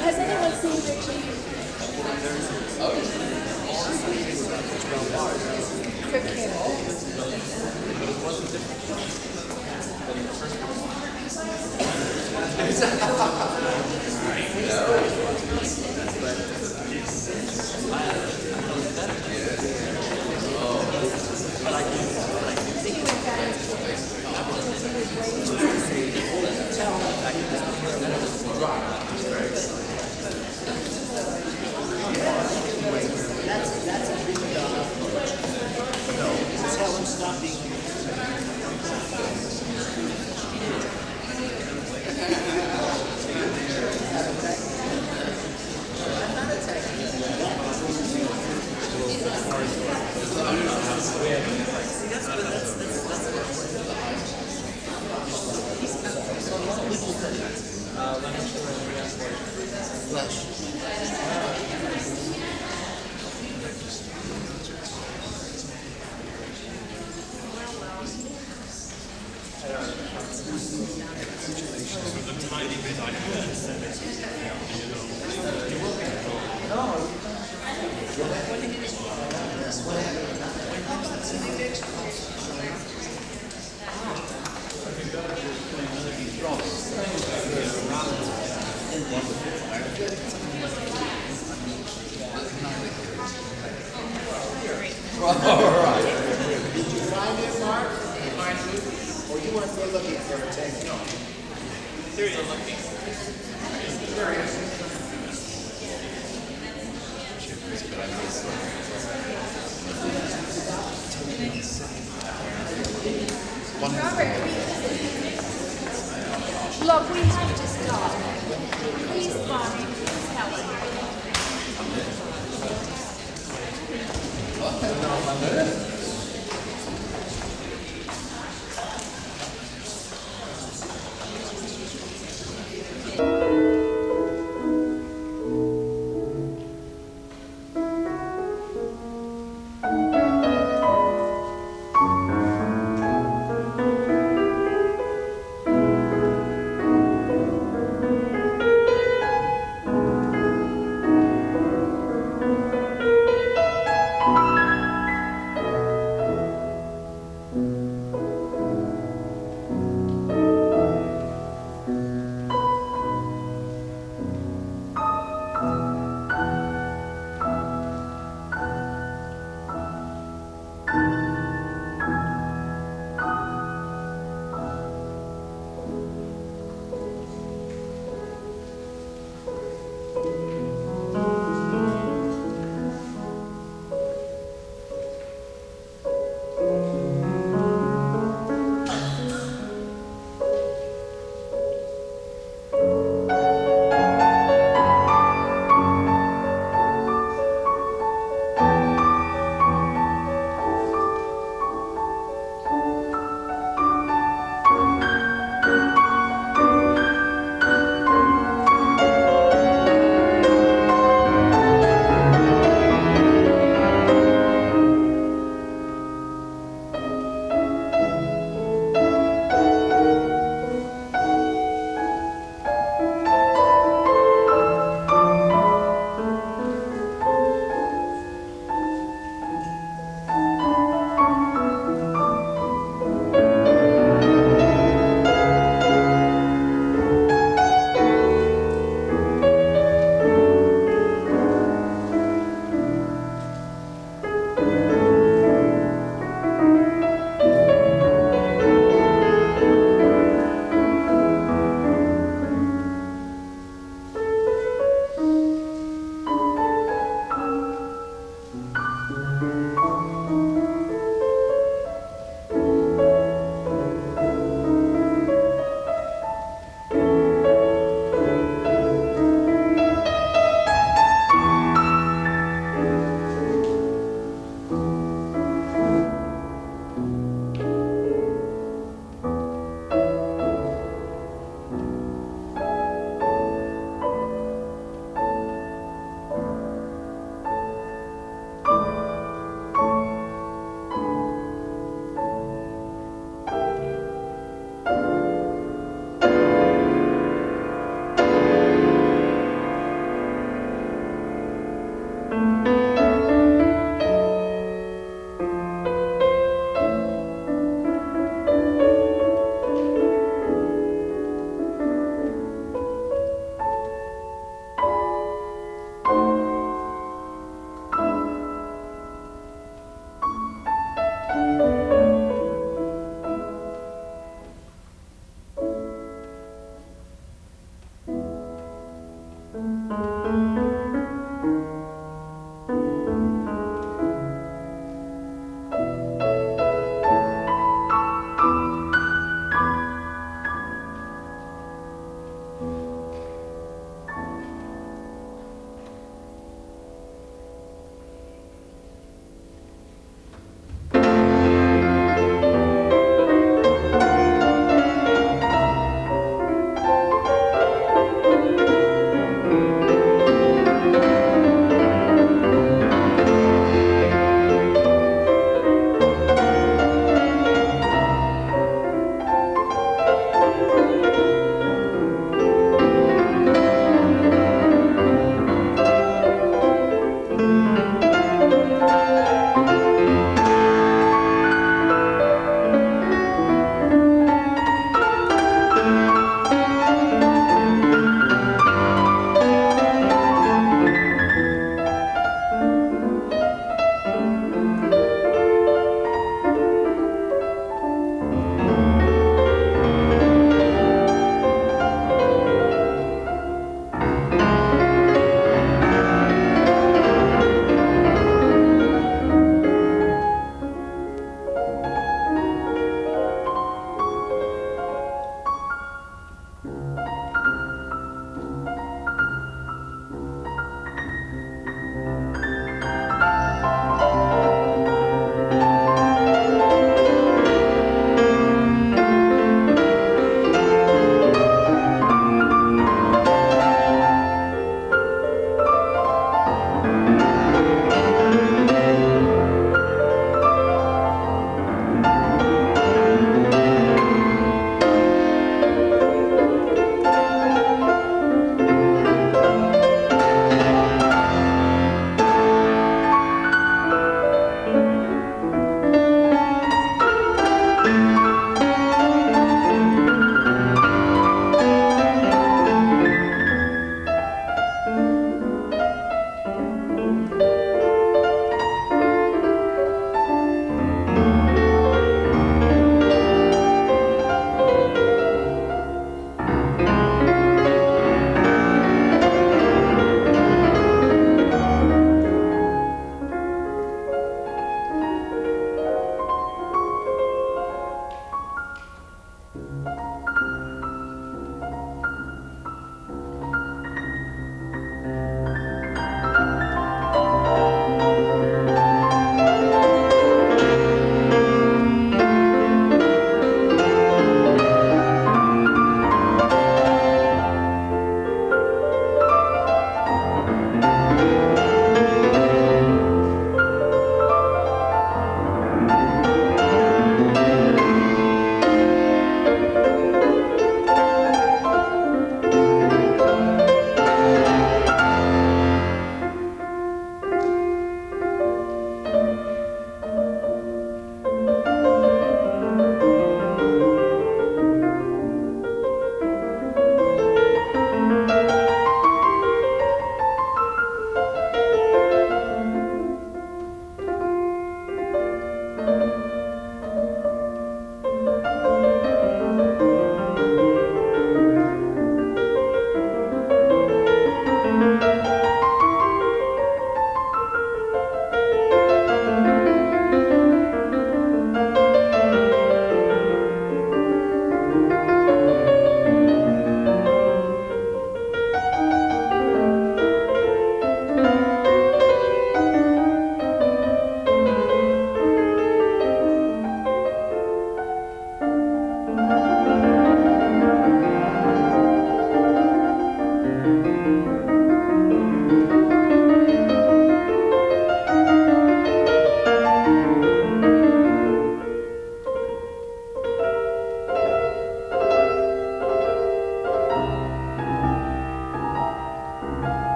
Has anyone seen Richie? For Look, we have to stop. Please, Bonnie, please help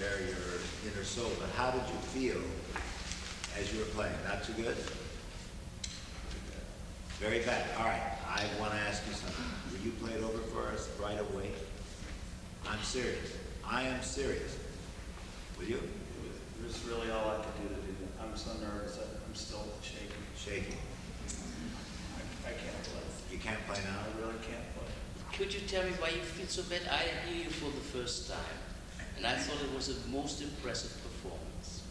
bare your inner soul, but how did you feel as you were playing? Not too good? Very bad. All right, I want to ask you something. Will you play it over for us right away? I'm serious. I am serious. Will you? It was really all I could do to do that. I'm so nervous. I'm still shaking. Shaking. I can't play. You can't play now? I really can't play. Could you tell me why you feel so bad? I hear you for the first time, and I thought it was a most impressive performance.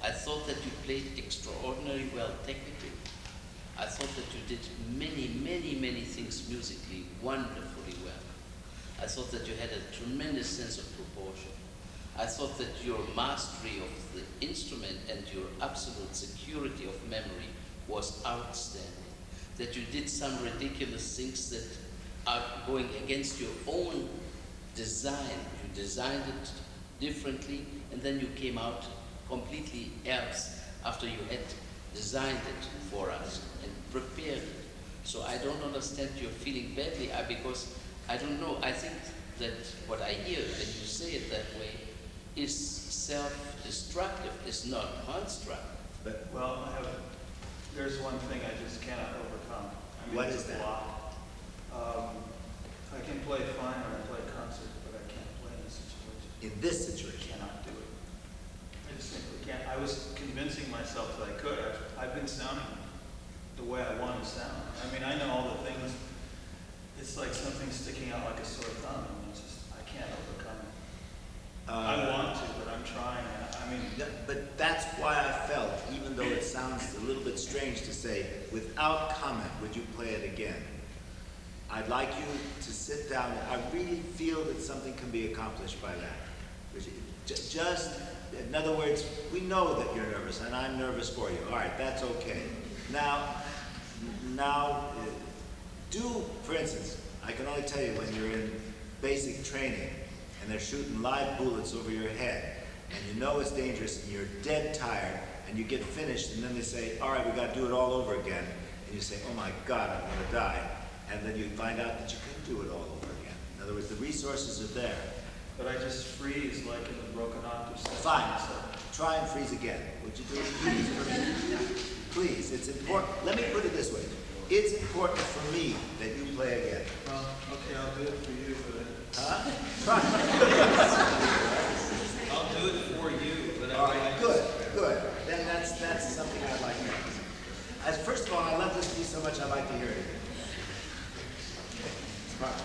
I thought that you played extraordinarily well technically. I thought that you did many things musically wonderfully well. I thought that you had a tremendous sense of proportion. I thought that your mastery of the instrument and your absolute security of memory was outstanding. That you did some ridiculous things that are going against your own design. You designed it differently, and then you came out completely else after you had designed it for us and prepared it. So I don't understand you're feeling badly because I don't know. I think that what I hear when you say it that way is self-destructive, is not constructive. But Well, there's one thing I just cannot overcome. I mean, What it's is a that? lot. I can play fine when I play concerts, but I can't play in this situation. in this I situation, cannot do it. I just simply can't. I was convincing myself that I could. I've been sounding the way I want to sound. I mean, I know all the things. It's like something sticking out like a sore thumb. I mean, it's just, I can't overcome it. I want to, but I'm trying. I mean, but that's why I felt, even though it sounds a little bit strange to say, without comment, would you play it again? I'd like you to sit down. I really feel that something can be accomplished by that. Just, in other words, we know that you're nervous, and I'm nervous for you. All right, that's okay. Now, do, for instance, I can only tell you when you're in basic training, and they're shooting live bullets over your head, and you know it's dangerous, and you're dead tired, and you get finished, and then they say, all right, we got to do it all over again, and you say, oh my God, I'm going to die, and then you find out that you couldn't do it all over again. In other words, the resources are there. but I just freeze like in the broken octave section. Fine. So, Try and freeze again. Would you do it, please, for me? Please, it's important. Let me put it this way. It's important for me that you play again. well, okay, I'll do it for you, but Huh? Try. I'll do it for you, but All right, good. Then that's something I'd like to hear. As first of all, I love this piece so much I'd like to hear it again. Right.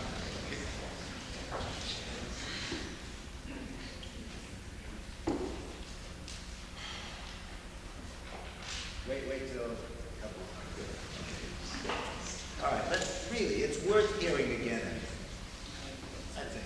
Wait till a couple. All right, really, it's worth hearing again. I think.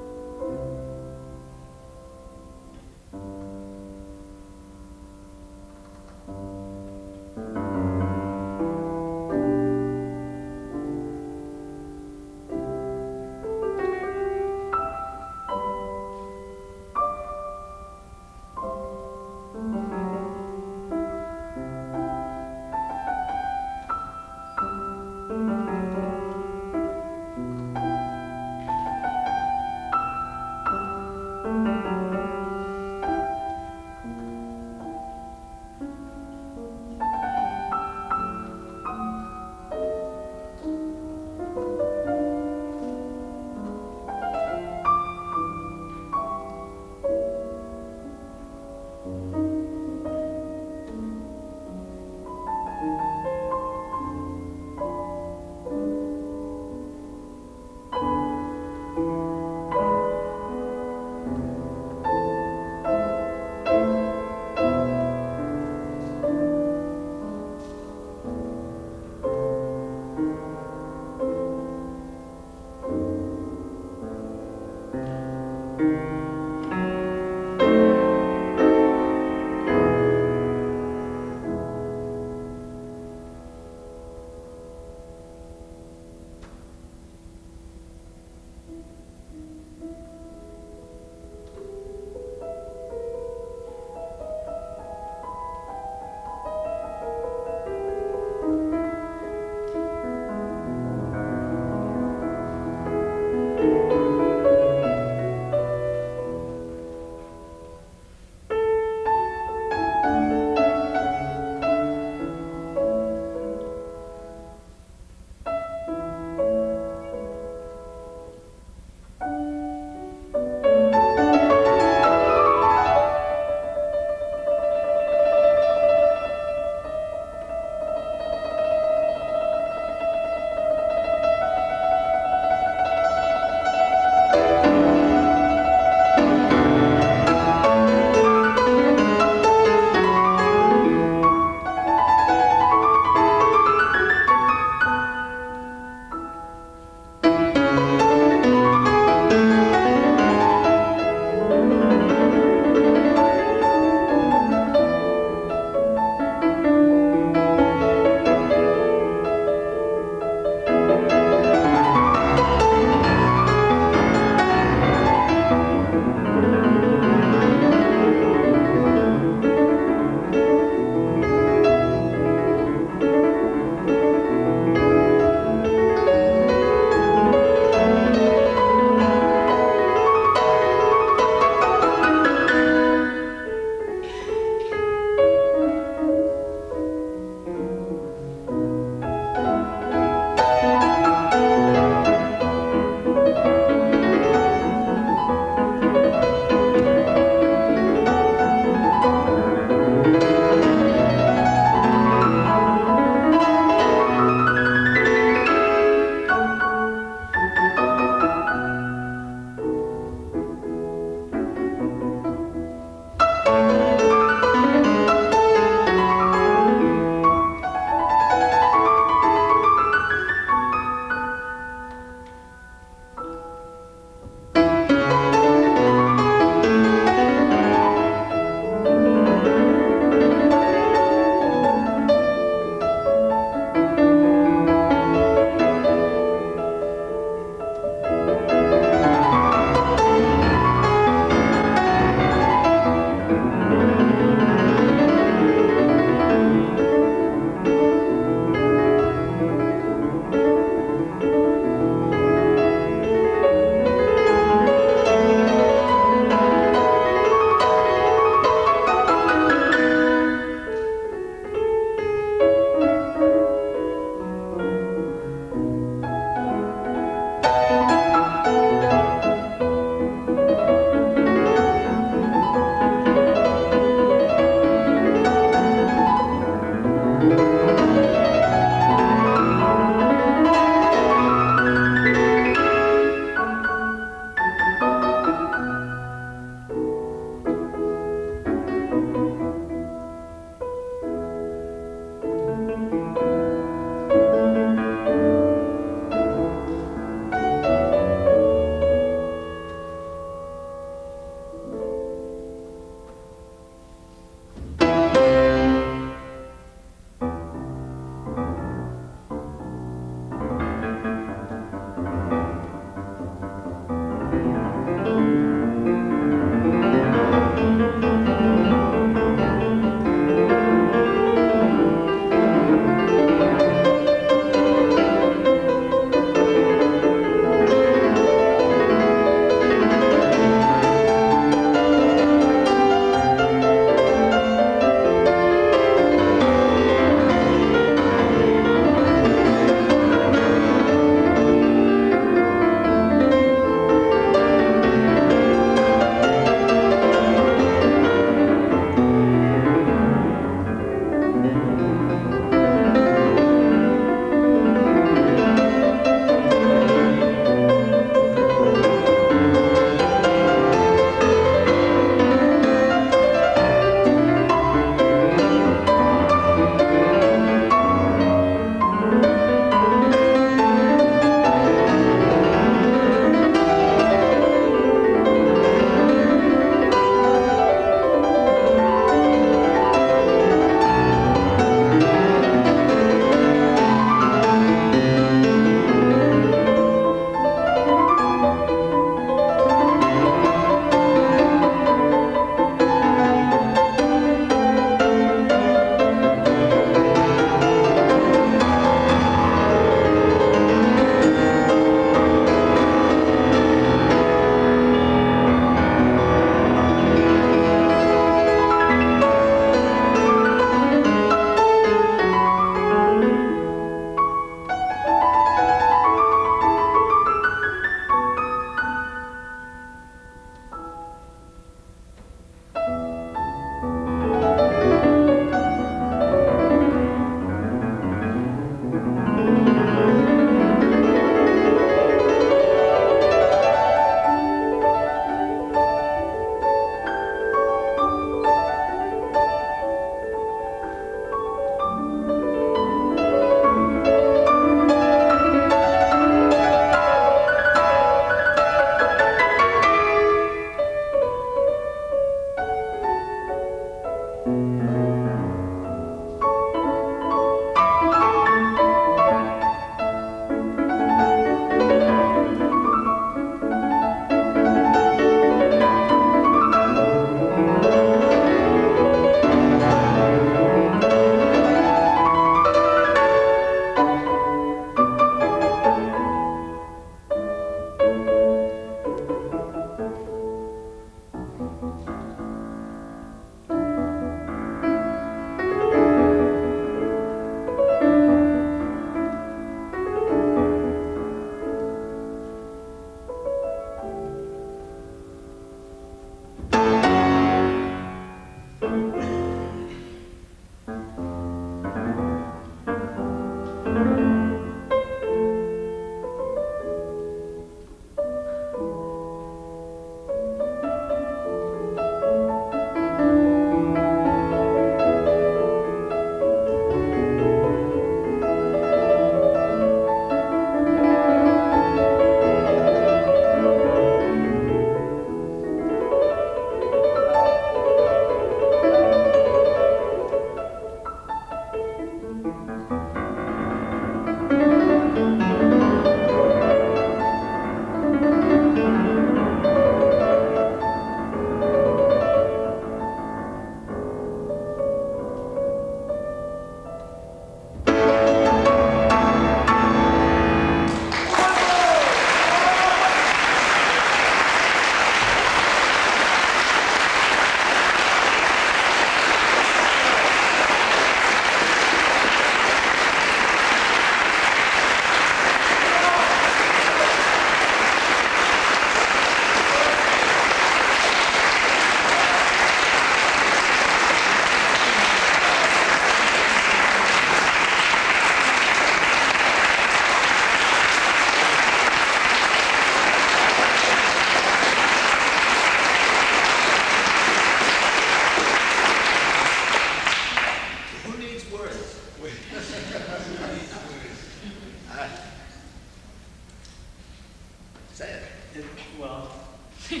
Say it. Well, still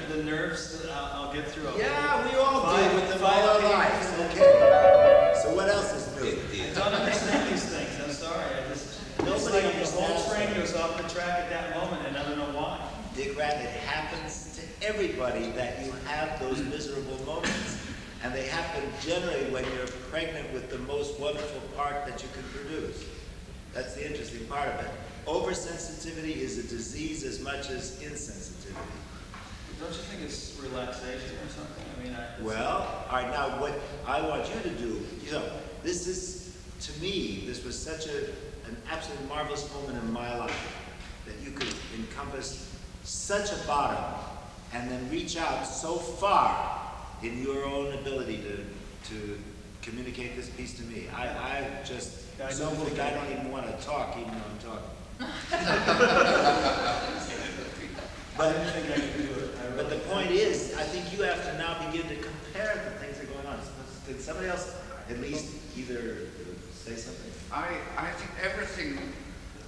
the nerves that I'll get through. Yeah, we all do with them all five our pages. lives. Okay. So what else is new? I don't understand these things. I'm sorry. Nobody The whole understands train them. goes off the track at that moment, and I don't know why. Dickran, it happens to everybody that you have those miserable moments. And they happen generally when you're pregnant with the most wonderful part that you can produce. That's the interesting part of it. Oversensitivity is a disease as much as insensitivity. Don't you think it's relaxation or something? I mean, Well, all right, now what I want you to do, this is, to me, this was such an absolutely marvelous moment in my life that you could encompass such a bottom and then reach out so far in your own ability to communicate this piece to me. I just so moved I don't even want to talk even though I'm talking. But the point is, I think you have to now begin to compare the things that are going on. Did somebody else at least either say something? I think everything,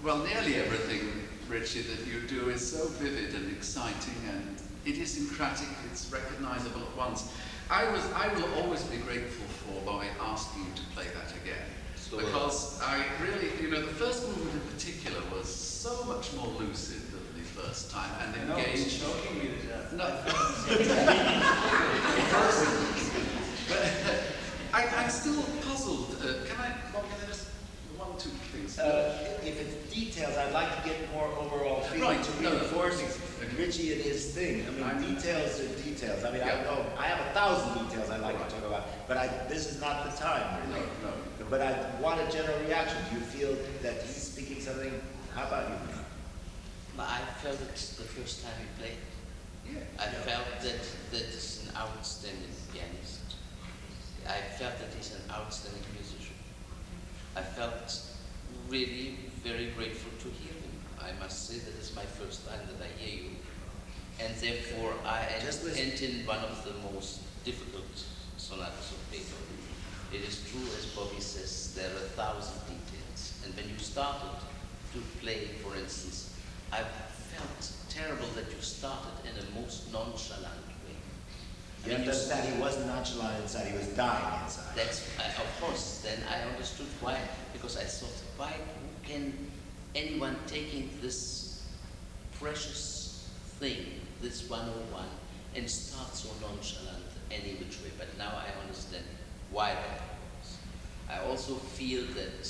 well, nearly everything, Richie, that you do is so vivid and exciting and idiosyncratic, it's recognizable at once. I will always be grateful for Bobby asking you to play that again. Because I really, the first movement in particular was so much more lucid than the first time and engaged. It's choking me to death. No. But I'm still puzzled. Can I just one or two things? If it's details, I'd like to get more overall feeling Right, to no, reinforce okay. Richie and his thing. I mean, details are details. I mean, Yeah. I have 1,000 details I'd like to talk about, but this is not the time, really. No. But I want a general reaction. Do you feel that he's speaking something? How about you? I felt it the first time he played. Yeah. I felt that he's an outstanding pianist. I felt that he's an outstanding musician. I felt really very grateful to hear him. I must say that it's my first time that I hear you. And therefore I entered in one of the most difficult sonatas of Beethoven. It is true, as Bobby says, there are 1,000 details. And when you started to play, for instance, I felt terrible that you started in a most nonchalant way. You understand he wasn't nonchalant inside, he was dying inside. Of course, then I understood why, because I thought, why can anyone taking this precious thing, this 101, and start so nonchalant any which way? But now I understand why that happens. I also feel that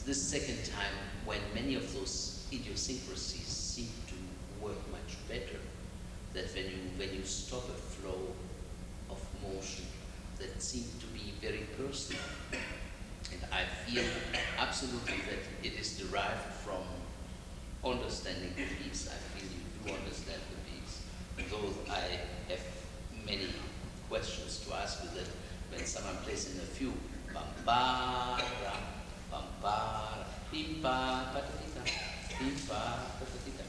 this second time, when many of those idiosyncrasies seem to work much better, that when you stop a flow of motion that seems to be very personal, and I feel absolutely that it is derived from understanding the piece. I feel you do understand the piece, though I have many questions to ask you that when someone plays in a fugue, bam ba ram, bam ba bim ba patatita, bim ba patatita,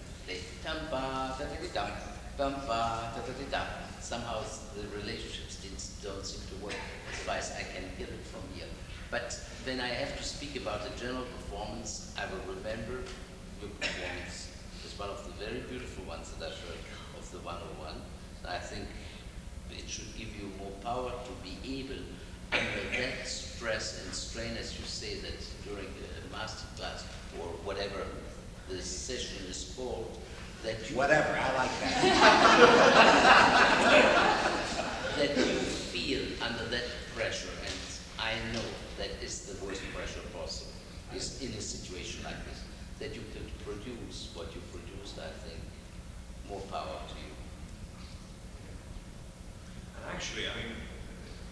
tam ba tatatita, bam ba tatatita. Somehow the relationships don't seem to work as far as I can hear it from here. But when I have to speak about the general performance, I will remember your performance as one of the very beautiful ones that I've heard of the 101. I think it should give you more power to be able, under that stress and strain, as you say, that during a master class or whatever the session is called, that you Whatever, I like that. that you feel under that pressure, and I know that is the worst pressure possible, is in a situation like this, that you could produce what you produced. I think more power to you. And actually, I mean,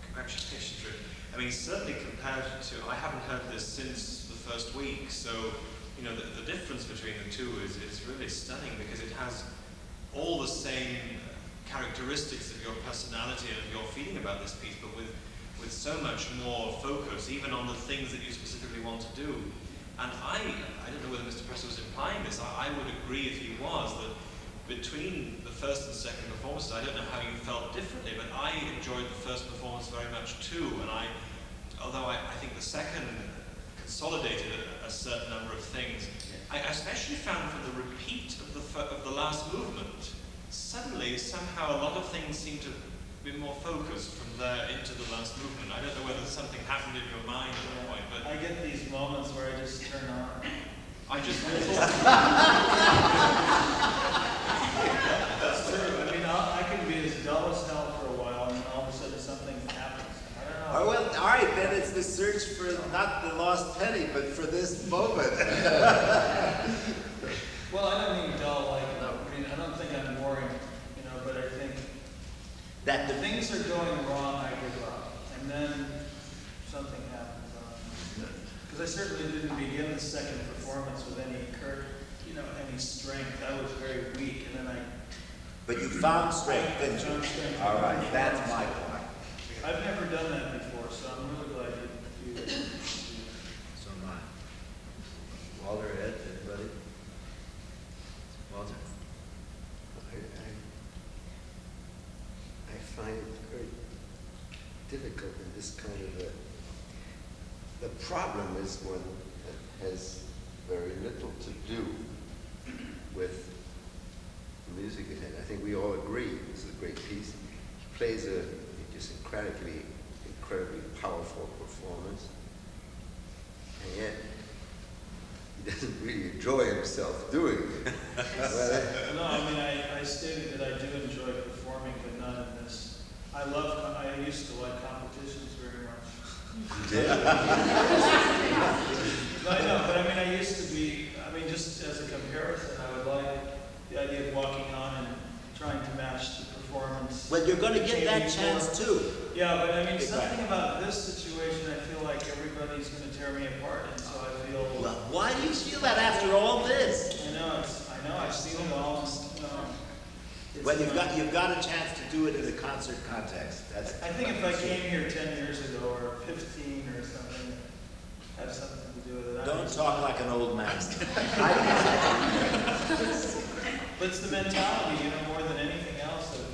congratulations, Rick. I mean, certainly compared to, I haven't heard this since the first week, so, the difference between the two is really stunning because it has all the same characteristics of your personality and of your feeling about this piece, but with so much more focus, even on the things that you specifically want to do. And I don't know whether Mr. Presser was implying this, I would agree if he was, that between the first and second performances, I don't know how you felt differently, but I enjoyed the first performance very much too, and although I think the second consolidated a certain things. I especially found for the repeat of the last movement, suddenly somehow a lot of things seem to be more focused from there into the last movement. I don't know whether something happened in your mind at that point, but I get these moments where I just turn on. I just That's true. I mean, I can be as dull as hell for a while, and all of a sudden something happens. I don't know. Oh, well, all right, then it's the search for not the lost penny, but for this moment. Well, I don't mean dull, like, I mean, I don't think I'm boring, you know, but I think That the the things are going wrong, I give up. And then something happens. Because I certainly didn't begin the second performance with any any strength. I was very weak, and then But you found strength, didn't you? found strength. All right, that's my point. I've never done that before, so I'm really glad you So am I. Walter, Ed, anybody? Walter? I find it very difficult in this kind of the problem is one that has very little to do with music. And I think we all agree this is a great piece. He plays a just incredibly powerful performance, and yet he doesn't really enjoy himself doing it. No, I mean, I stated that I do enjoy performing, but not in this. I used to like competitions very much. I know, but I mean, I used to be, just as a comparison, I would like the idea of walking on and trying to match the performance. Well, you're going to get that chance too. Yeah, but I mean, Exactly. something about this situation, I feel like everybody's going to tear me apart, and so I feel. Well, why do you feel that after all this? I know, I've seen it all. Well, you've got a chance to do it in a concert context. I think if I came here 10 years ago or 15 or something, it had something to do with it. Don't talk like an old man. But it's the mentality, more than anything else, of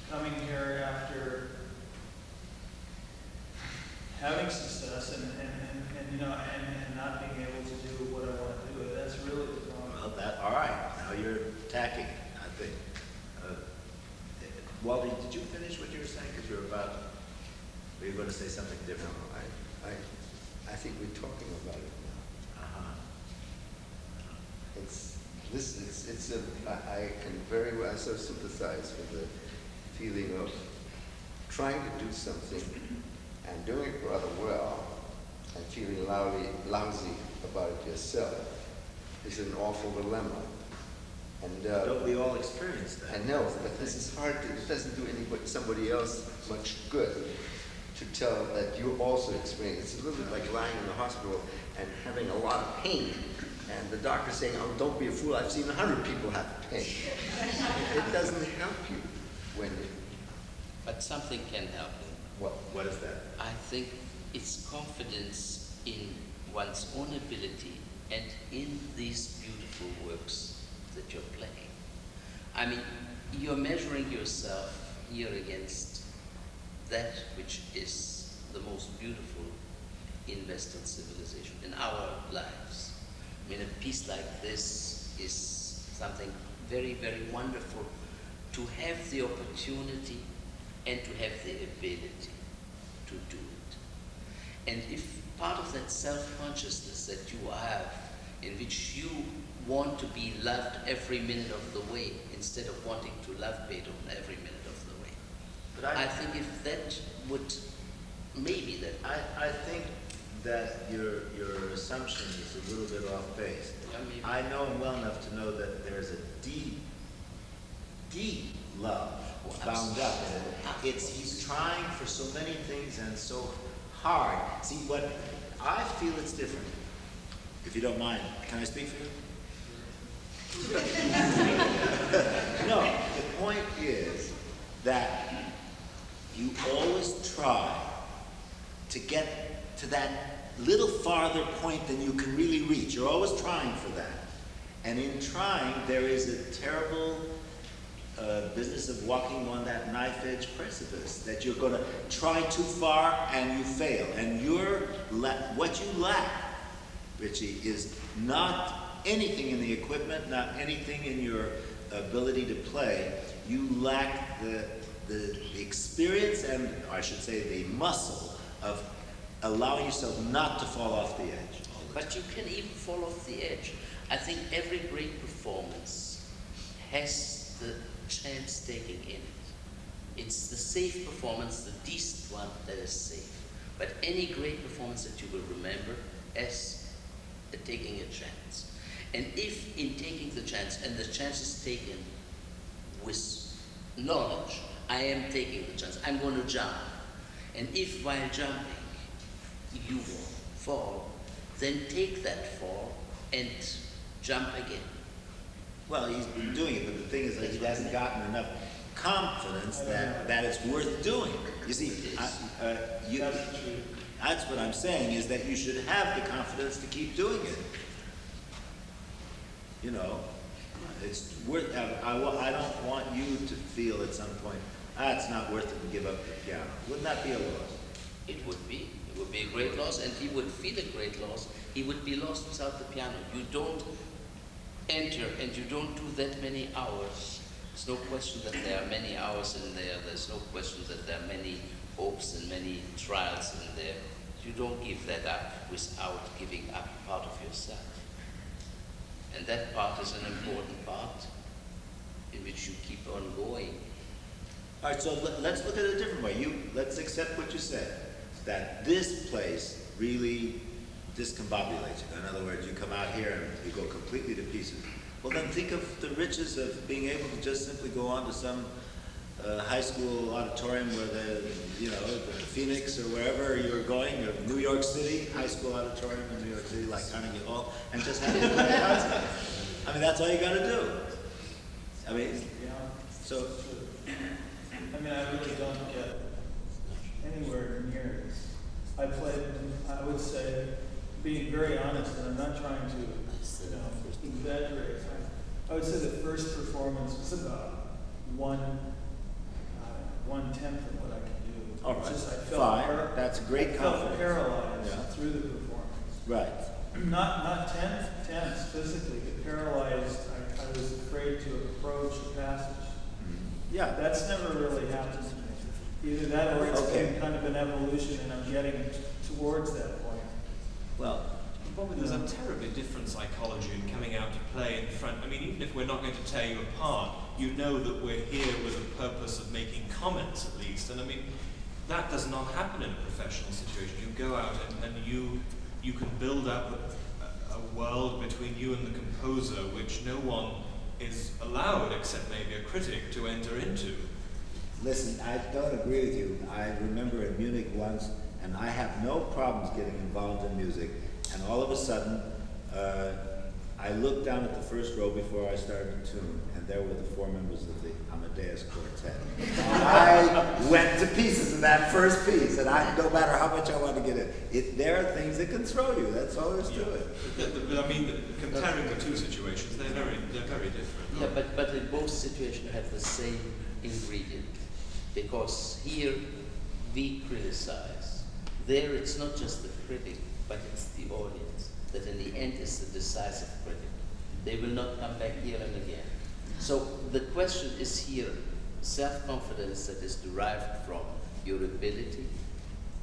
coming here after having success and not being able to do what I want to do. That's really the problem. Well, all right. Now you're attacking, I think. Walter, did you finish what you were saying? Because were you going to say something different? No, I think we're talking about it now. I can very well, I so sympathize with the feeling of trying to do something and doing it rather well and feeling lousy about it yourself is an awful dilemma. And Don't we all experience that? I know, but this is hard. It doesn't do somebody else much good to tell that you also experience. It's a little bit like lying in the hospital and having a lot of pain, and the doctor saying, "Oh, don't be a fool. I've seen 100 people have pain." It doesn't help you when you. But something can help. What is that? I think it's confidence in one's own ability and in these beautiful works that you're playing. I mean, you're measuring yourself here against that which is the most beautiful in Western civilization, in our lives. I mean, a piece like this is something very, very wonderful to have the opportunity and to have the ability to do it. And if part of that self-consciousness that you have, in which you want to be loved every minute of the way instead of wanting to love Beethoven every minute of the way. But I think if that would, maybe that. I think that your assumption is a little bit off base. Yeah, maybe. I know him well enough to know that there's a deep love bound up in it. He's trying for so many things and so hard. See, what I feel it's different. If you don't mind, can I speak for you? No, the point is that you always try to get to that little farther point than you can really reach. You're always trying for that. And in trying, there is a terrible business of walking on that knife-edge precipice, that you're going to try too far and you fail. And what you lack Richie, is not anything in the equipment, not anything in your ability to play. You lack the experience and, I should say, the muscle of allowing yourself not to fall off the edge. But you can even fall off the edge. I think every great performance has the chance taking in it. It's the safe performance, the decent one that is safe. But any great performance that you will remember as taking a chance. And if in taking the chance, and the chance is taken with knowledge, I am taking the chance, I'm going to jump. And if while jumping you fall, then take that fall and jump again. Well, he's been doing it, but the thing is that he hasn't gotten enough confidence that it's worth doing. You see, that's what I'm saying, is that you should have the confidence to keep doing it. You know, it's worth, I don't want you to feel at some point, it's not worth it to give up the piano. Wouldn't that be a loss? It would be. It would be a great loss, and he would feel a great loss. He would be lost without the piano. You don't enter and you don't do that many hours. There's no question that there are many hours in there. There's no question that there are many hopes and many trials in there. You don't give that up without giving up part of yourself. And that part is an important part in which you keep on going. All right, so let's look at it a different way. Let's accept what you said, that this place really discombobulates you. In other words, you come out here and you go completely to pieces. Well, then think of the riches of being able to just simply go on to some high school auditorium where the Phoenix or wherever you're going, or New York City, high school auditorium in New York City, like Carnegie Hall, and just have it play outside. I mean, that's all you got to do. I mean, so. I mean, I really don't get anywhere near this. I played, I would say, being very honest, and I'm not trying to, exaggerate. I would say the first performance was about one-tenth of what I can do. All right, Just, I felt fine. That's a great confidence. I felt paralyzed Yeah. through the performance. Right. Not tense physically, but paralyzed. I was afraid to approach a passage. Yeah. That's never really happened to me. Either that or it's been kind of an evolution and I'm getting towards that point. Well, Bobby, there's a terribly different psychology in coming out to play in front. I mean, even if we're not going to tear you apart, you know that we're here with a purpose of making comments at least. And I mean, that does not happen in a professional situation. You go out and you can build up a world between you and the composer which no one is allowed, except maybe a critic, to enter into. listen, I don't agree with you. I remember in Munich once, and I have no problems getting involved in music, and all of a sudden, I looked down at the first row before I started a tune, and there were the four members of the Amadeus Quartet. I went to pieces in that first piece, and no matter how much I want to get in, there are things that can throw you. That's all there is to it. But I mean, comparing the two situations, they're very different. Yeah, but in both situations you have the same ingredient, because here we criticize. There it's not just the critic, but it's the audience that in the end is the decisive critic. They will not come back here and again. So the question is here, self-confidence that is derived from your ability,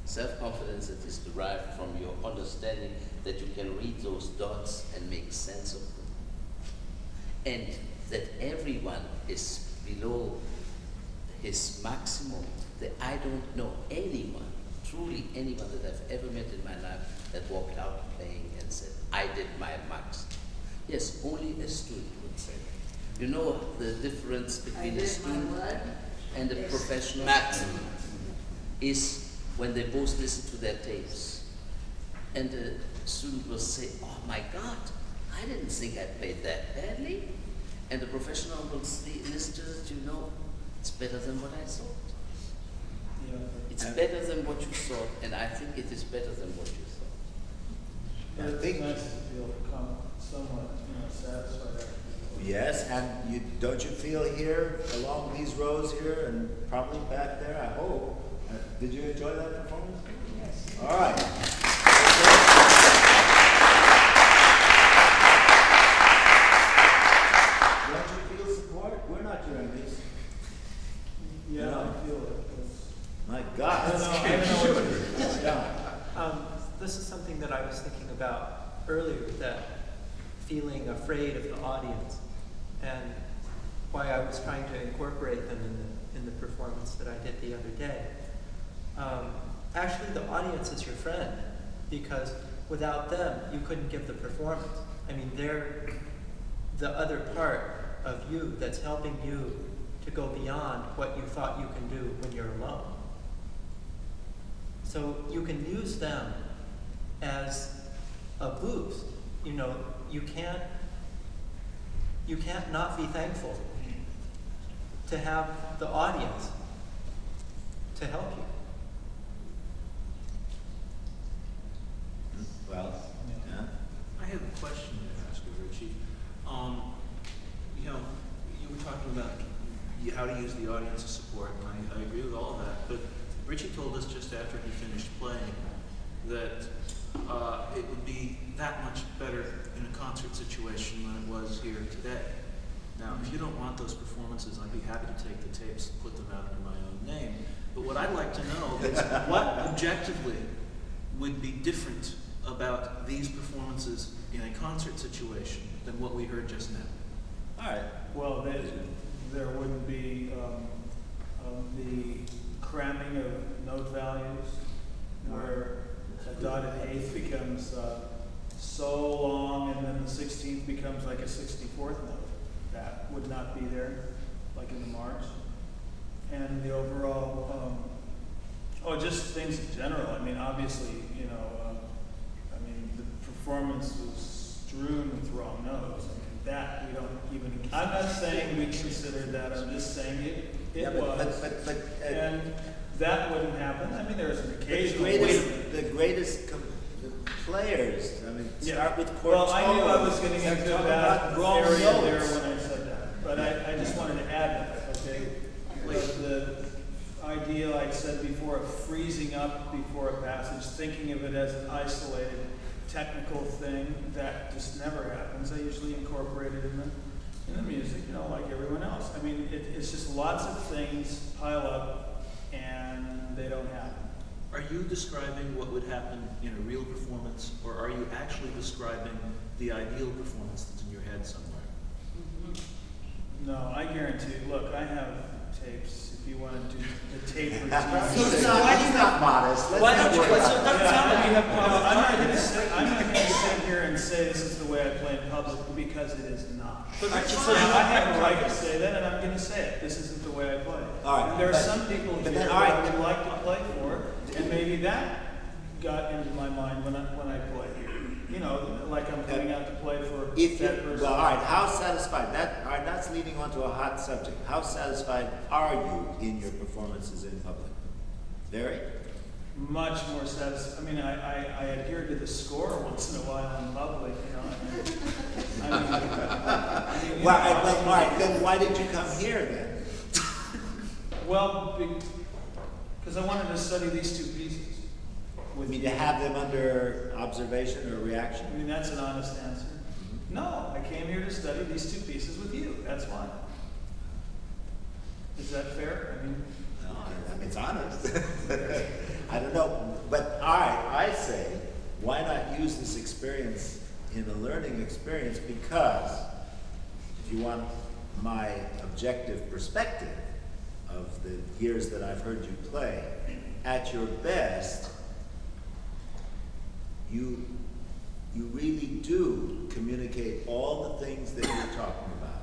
self-confidence that is derived from your understanding that you can read those dots and make sense of them, and that everyone is below his maximum. That I don't know anyone, truly anyone that I've ever met in my life that walked out playing and said, I did my max. Yes, only a student would say that. You know the difference between a student and a professional is when they both listen to their tapes. And the student will say, oh my God, I didn't think I played that badly. And the professional will listen to it, you know, it's better than what I thought. Yeah. It's better than what you thought, and I think it is better than what you thought. But it's nice to feel somewhat, satisfied after. Yes, and don't you feel here along these rows here and probably back there? I hope. Did you enjoy that performance? Yes. All right. feeling afraid of the audience, and why I was trying to incorporate them in the performance that I did the other day. Actually, the audience is your friend, because without them, you couldn't give the performance. I mean, they're the other part of you that's helping you to go beyond what you thought you can do when you're alone. So you can use them as a boost. You know, you can't not be thankful to have the audience to help you. Well, yeah. I have a question to ask you, Richie. You know, you were talking about how to use the audience as support, and I agree with all of that. But Richie told us just after he finished playing that it would be that much better in a concert situation than it was here today. Now, if you don't want those performances, I'd be happy to take the tapes and put them out under my own name. But what I'd like to know is what objectively would be different about these performances in a concert situation than what we heard just now. All right. Well, there wouldn't be the cramming of note values, where a dotted eighth becomes so long, and then the 16th becomes like a 64th note. That would not be there, like in the march. And the overall, just things in general. I mean, obviously, you know, the performance was strewn with wrong notes. I mean, that we don't even. I'm not saying we considered that. I'm just saying it was. But and that wouldn't happen. I mean, there's an occasional. The greatest players. I mean, start with chord. Well, I knew I was getting into that wrong area notes there when I said that, but I just wanted to add that. Okay, the idea I said before of freezing up before a passage, thinking of it as an isolated technical thing, that just never happens. I usually incorporate it in the music, you know, like everyone else. I mean, it's just lots of things pile up and they don't happen. Are you describing what would happen in a real performance, or are you actually describing the ideal performance that's in your head somewhere? No, I guarantee you. Look, I have tapes. If you want to do the tape routine. He's not modest. Why don't you? So it doesn't sound like you have problems. I'm not going to sit here and say this is the way I play in public, because it is not. But I have a right to say that, and I'm going to say it. This isn't the way I play. All right, And there are some people here that I would like to play for, and maybe that got into my mind when I play here. You know, like I'm coming out to play for that person. Well, all right. How satisfied? That's leading on to a hot subject. How satisfied are you in your performances in public? Very. Much more satisfied. I mean, I adhere to the score once in a while in public. You know, All right. Then why did you come here then? Well, because I wanted to study these two pieces. I mean, to have them under observation or reaction? I mean, that's an honest answer. No, I came here to study these two pieces with you. That's why. Is that fair? I mean, No, I mean, it's honest. I don't know. But all right, I say, why not use this experience in a learning experience? Because if you want my objective perspective of the years that I've heard you play, at your best, you really do communicate all the things that you're talking about.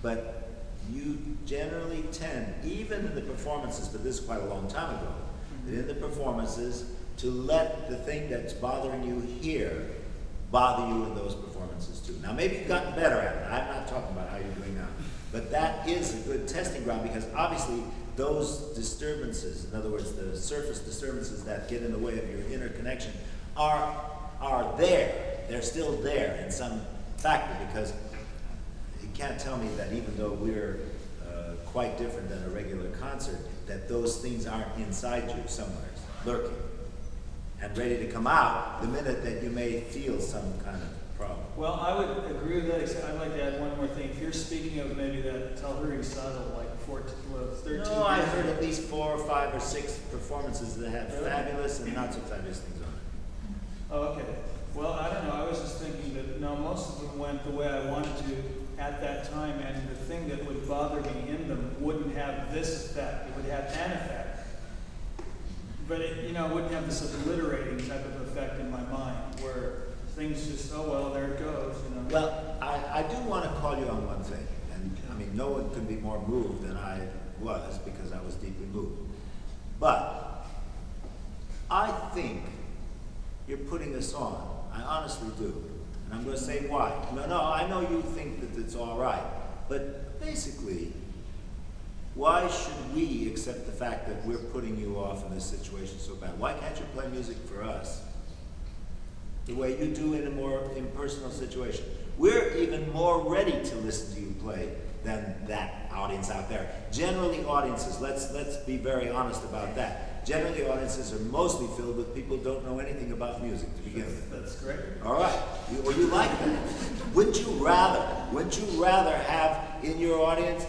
But you generally tend, even in the performances, but this is quite a long time ago, but in the performances, to let the thing that's bothering you here bother you in those performances too. Now maybe you've gotten better at it. I'm not talking about how you're doing now. But that is a good testing ground, because obviously those disturbances, in other words, the surface disturbances that get in the way of your inner connection, are there. They're still there in some factor, because you can't tell me that even though we're quite different than a regular concert, that those things aren't inside you somewhere, lurking, and ready to come out the minute that you may feel some kind of problem. well, I would agree with that, except I'd like to add one more thing. If you're speaking of maybe that Talhuri Sadal, like 13 No, I've heard at least 4 or 5 or 6 performances that have fabulous and not so fabulous things on it. Oh, okay. Well, I don't know. I was just thinking that, no, most of them went the way I wanted to at that time, and the thing that would bother me in them wouldn't have this effect. It would have an effect. But it, you know, it wouldn't have this obliterating type of effect in my mind, where things just, oh well, there it goes, you know. Well, I do want to call you on one thing, and I mean, no one could be more moved than I was, because I was deeply moved. But I think you're putting us on. I honestly do. And I'm going to say why. No, I know you think that it's all right. But basically, why should we accept the fact that we're putting you off in this situation so bad? Why can't you play music for us the way you do in a more impersonal situation? We're even more ready to listen to you play than that audience out there. Generally, audiences, let's be very honest about that. Generally, audiences are mostly filled with people who don't know anything about music to begin with. That's great. All right. You like that? Wouldn't you rather have in your audience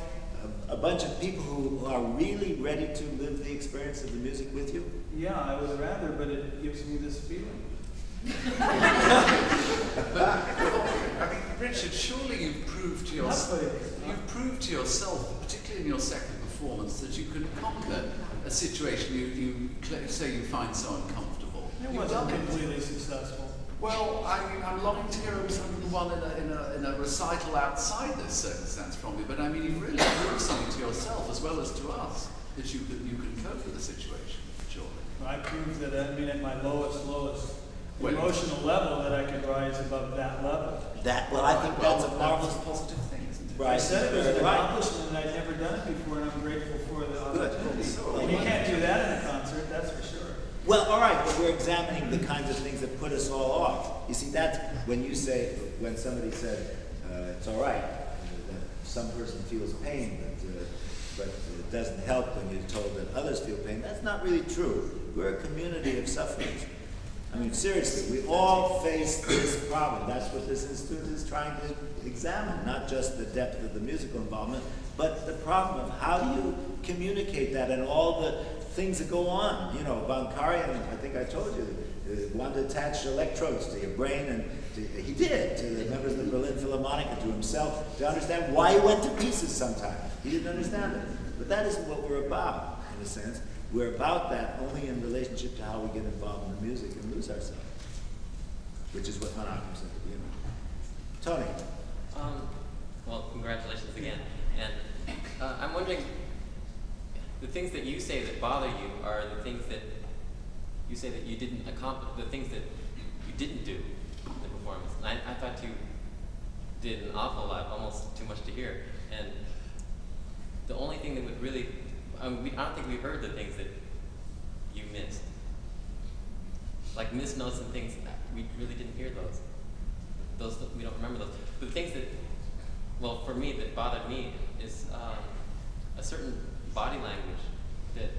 a bunch of people who are really ready to live the experience of the music with you? Yeah, I would rather, but it gives me this feeling. I mean, Richard, surely you've proved to yourself, particularly in your second performance, that you can conquer a situation you say you find so uncomfortable. It You've wasn't done it. completely successful. Well, I'm longing to hear Op.101 in a recital outside this circumstance from you, but I mean, you've really proved something to yourself as well as to us that you can cope with the situation, surely. I proved that, I mean, at my lowest Well, emotional level, that I could rise above that level. I think that's a marvelous positive thing, isn't it? Right. I said it was an Right. accomplishment, and I'd never done it before, and I'm grateful for the Good. opportunity. And you can't do that in a concert, that's for sure. Well, all right, but we're examining the kinds of things that put us all off. You see, that's when somebody said, it's all right, that some person feels pain, but it doesn't help when you're told that others feel pain. That's not really true. We're a community of sufferers. I mean, seriously, we all face this problem. That's what this institute is trying to examine, not just the depth of the musical involvement, but the problem of how do you communicate that and all the things that go on. You know, Von Karajan, I think I told you, wanted to attach electrodes to your brain, and he did, to the members of the Berlin Philharmonic and to himself, to understand why he went to pieces sometimes. He didn't understand it. But that isn't what we're about, in a sense. We're about that only in relationship to how we get involved in the music and lose ourselves, which is what Monarch said at the beginning. Tony. Well, congratulations again. And I'm wondering, the things that you say that bother you are the things that you say that you didn't accomplish, the things that you didn't do in the performance. And I thought you did an awful lot, almost too much to hear. And the only thing that would really, I don't think we heard the things that you missed. Like missed notes and things, we really didn't hear those. We don't remember those. But the things that, well, for me, that bothered me is a certain body language that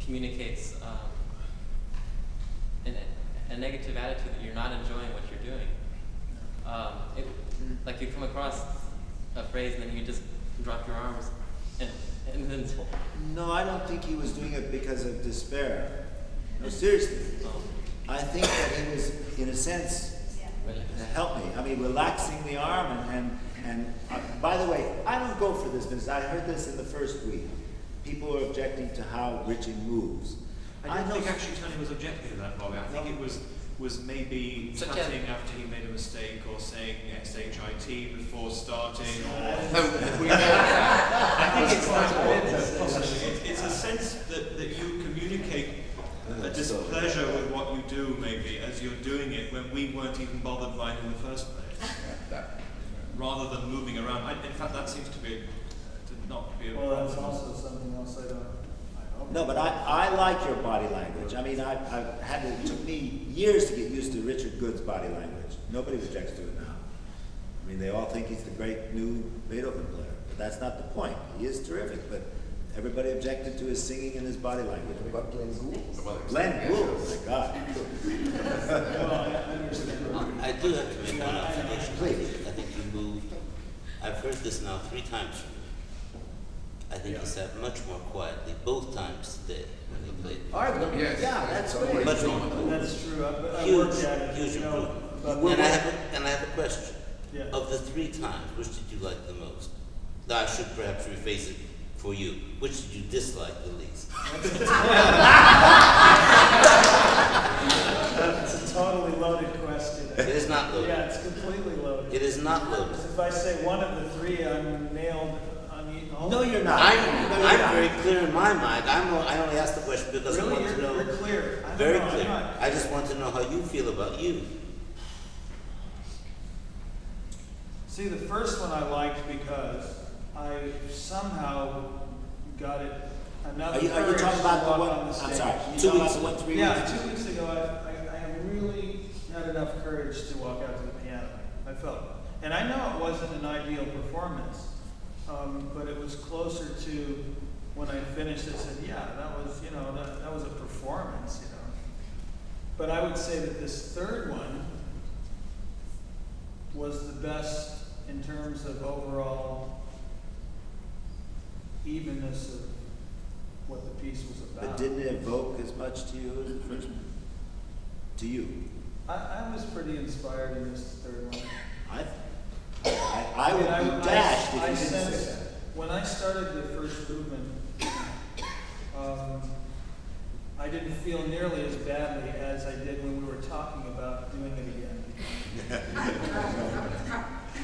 communicates a negative attitude that you're not enjoying what you're doing. Like you come across a phrase and then you just drop your arms and then. No, I don't think he was doing it because of despair. No, seriously. I think that he was, in a sense, help me. I mean, relaxing the arm and by the way, I don't go for this business. I heard this in the first week. People are objecting to how Richie moves. I don't think actually Tony was objecting to that, Bobby. I think it was maybe cutting after he made a mistake or saying SHIT before starting. Or I think it's a sense that you communicate a displeasure with what you do, maybe, as you're doing it, when we weren't even bothered by it in the first place. Rather than moving around. In fact, that seems to not be a Well, problem. that's also something else I hope. No, but I like your body language. I mean, it took me years to get used to Richard Good's body language. Nobody objects to it now. I mean, they all think he's the great new Beethoven player. But that's not the point. He is terrific, but everybody objected to his singing and his body language. What about Glenn Gould? Glenn Gould, my God. Well, I understand. I do have to make one observation. Please. I think you moved. I've heard this now 3 times from you. I think he sat much more quietly both times today when he played. Yes. Yeah, that's great. Much more. That's true. I Huge, worked at it. huge you know, improvement. but And I have a question. Yeah. Of the 3 times, which did you like the most? Now, I should perhaps rephrase it for you. Which did you dislike the least? It's a totally loaded question. It is not loaded. Yeah, it's completely loaded. It is not loaded. If I say one of the 3, I'm nailed. I mean, No, you're not. I'm very clear in my mind. I only asked the question because I Really, want to know. you're clear. I don't Very know, I'm clear. not. I just want to know how you feel about you. See, the first one I liked because I somehow got it enough Are you courage talking to about the walk one? on the I'm stage. sorry. You 2 talking weeks about ago, 3 Yeah, weeks ago. 2 weeks ago, I really had enough courage to walk out to the piano. I felt, and I know it wasn't an ideal performance, but it was closer to when I finished. I said, yeah, that was, you know, that was a performance, you know. But I would say that this third one was the best in terms of overall evenness of what the piece was about. But didn't it evoke as much to you as the first one? To you? I was pretty inspired in this third one. I would be dashed if you didn't say sensed- that. When I started the first movement, I didn't feel nearly as badly as I did when we were talking about doing it again.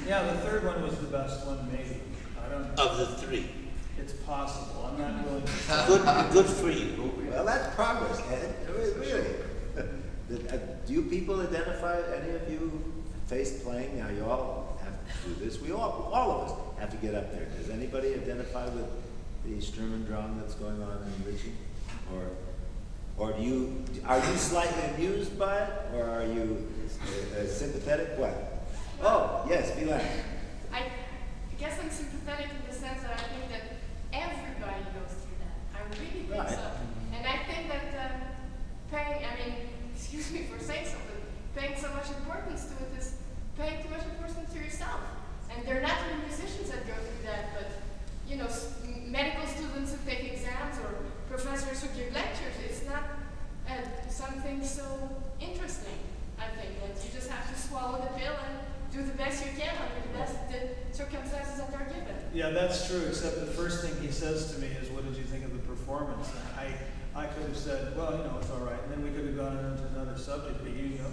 Yeah, the third one was the best one, maybe. I don't know. Of the 3. It's possible. I'm not willing to say. Good for you. Well, that's progress, Ed. Really. Do you people identify, any of you face playing? Now, you all have to do this. All of us have to get up there. Does anybody identify with the Sturm drum that's going on in Ritchie? Or are you slightly amused by it? Or are you sympathetic? What? Oh, yes, Milan. I guess I'm sympathetic in the sense that I think that everybody goes through that. I really think so. And I think that paying, I mean, excuse me for saying so, but paying so much importance to it is paying too much importance to yourself. And there are not many musicians that go through that, but, you know, medical students who take exams or professors who give lectures, it's not something so interesting, I think, that you just have to swallow the pill and do the best you can under the circumstances that are given. Yeah, that's true, except the first thing he says to me is, what did you think of the performance? And I could have said, well, you know, it's all right. And then we could have gone into another subject, but you know.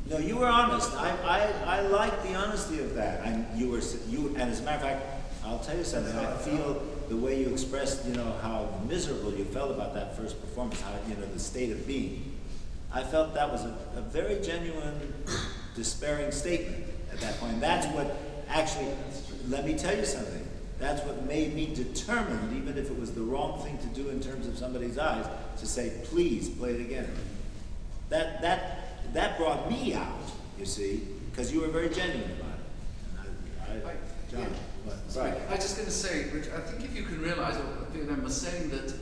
No, you were honest. I like the honesty of that. And and as a matter of fact, I'll tell you something. I feel the way you expressed, you know, how miserable you felt about that first performance, how, you know, the state of being. I felt that was a very genuine, despairing statement at that point. That's what actually, let me tell you something. That's what made me determined, even if it was the wrong thing to do in terms of somebody's eyes, to say, please play it again. That brought me out, you see, because you were very genuine about it. John, what? Sorry, I was just going to say, Rich, I think if you can realize what Vietnam was saying, that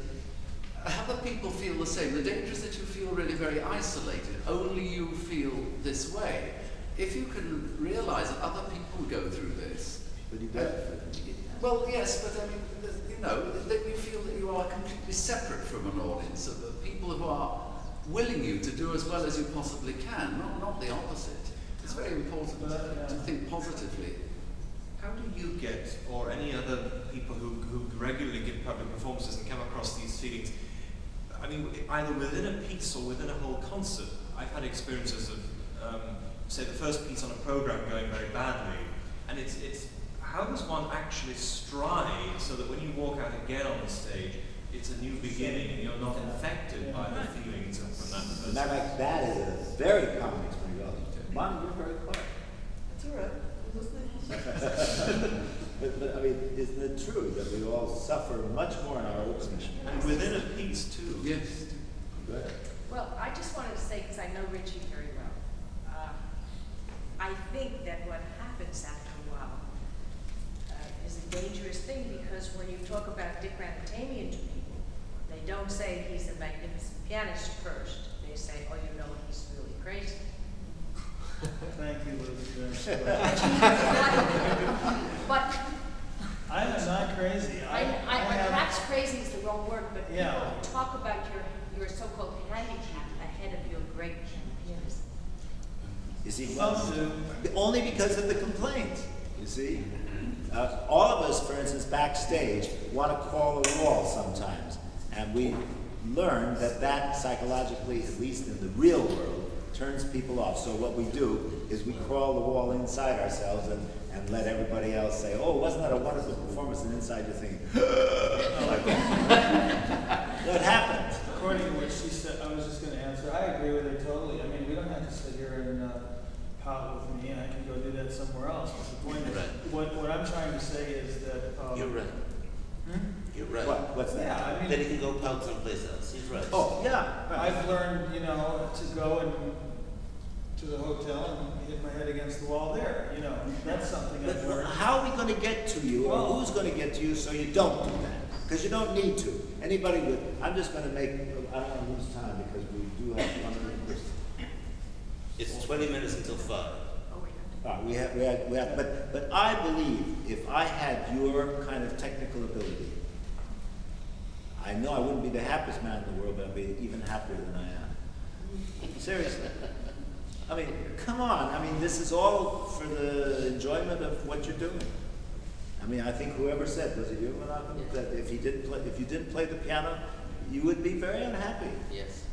other people feel the same. The danger is that you feel really very isolated. Only you feel this way. If you can realize that other people go through this. But you better. Well, yes, but I mean, you know, then you feel that you are completely separate from an audience, of the people who are willing you to do as well as you possibly can, not the opposite. It's very important to think positively. How do you get, or any other people who regularly give public performances and come across these feelings, I mean, either within a piece or within a whole concert? I've had experiences of, say, the first piece on a program going very badly, and it's how does one actually strive so that when you walk out again on the stage, it's a new beginning and you're not infected by the feelings from that person? Matter of fact, that is a very common experience. Mom, you're very quiet. That's all right. I'm listening. But I mean, isn't it true that we all suffer much more in our open? And within a piece too. Yes. Go ahead. Well, I just wanted to say, because I know Ritchie very well, I think that what happens after a while is a dangerous thing, because when you talk about Dickran Atamian to people, they don't say he's a magnificent pianist first. They say, oh, you know, he's really crazy. Thank you, Liz. But I'm not crazy. perhaps crazy is the wrong word, but Yeah. people talk about your so-called handicap ahead of your great pianist. You see, Some do. only because of the complaints. You see, all of us, for instance, backstage, want to crawl a wall sometimes, and we learn that that psychologically, at least in the real world, turns people off. So what we do is we crawl the wall inside ourselves and let everybody else say, "Oh, wasn't that a wonderful performance?" And inside you're thinking, like that. What happens? According to what she said, I was just going to answer. I agree with her totally. I mean, we don't have to sit here and pout with me, and I can go do that somewhere else. But the point is, what I'm trying to say is that You're right. You're right. What's that? Yeah, I mean, Then he can go pout someplace else. He's right. Oh, yeah. I've learned, to go and to the hotel and hit my head against the wall there. That's something I've But learned. how are we going to get to you, or who's going to get to you so you don't do that? Because you don't need to. Anybody would. I'm just going to make, I don't want to lose time because we do have one minute. It's 20 minutes until 5. We have, but I believe if I had your kind of technical ability, I know I wouldn't be the happiest man in the world, but I'd be even happier than I am. Seriously. I mean, come on. I mean, this is all for the enjoyment of what you're doing. I mean, I think whoever said, was it you, Malcolm, that if you didn't play the piano, you would be very unhappy. Yes.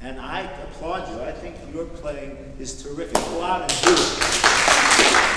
And I applaud you. I think your playing is terrific. Go out and do it.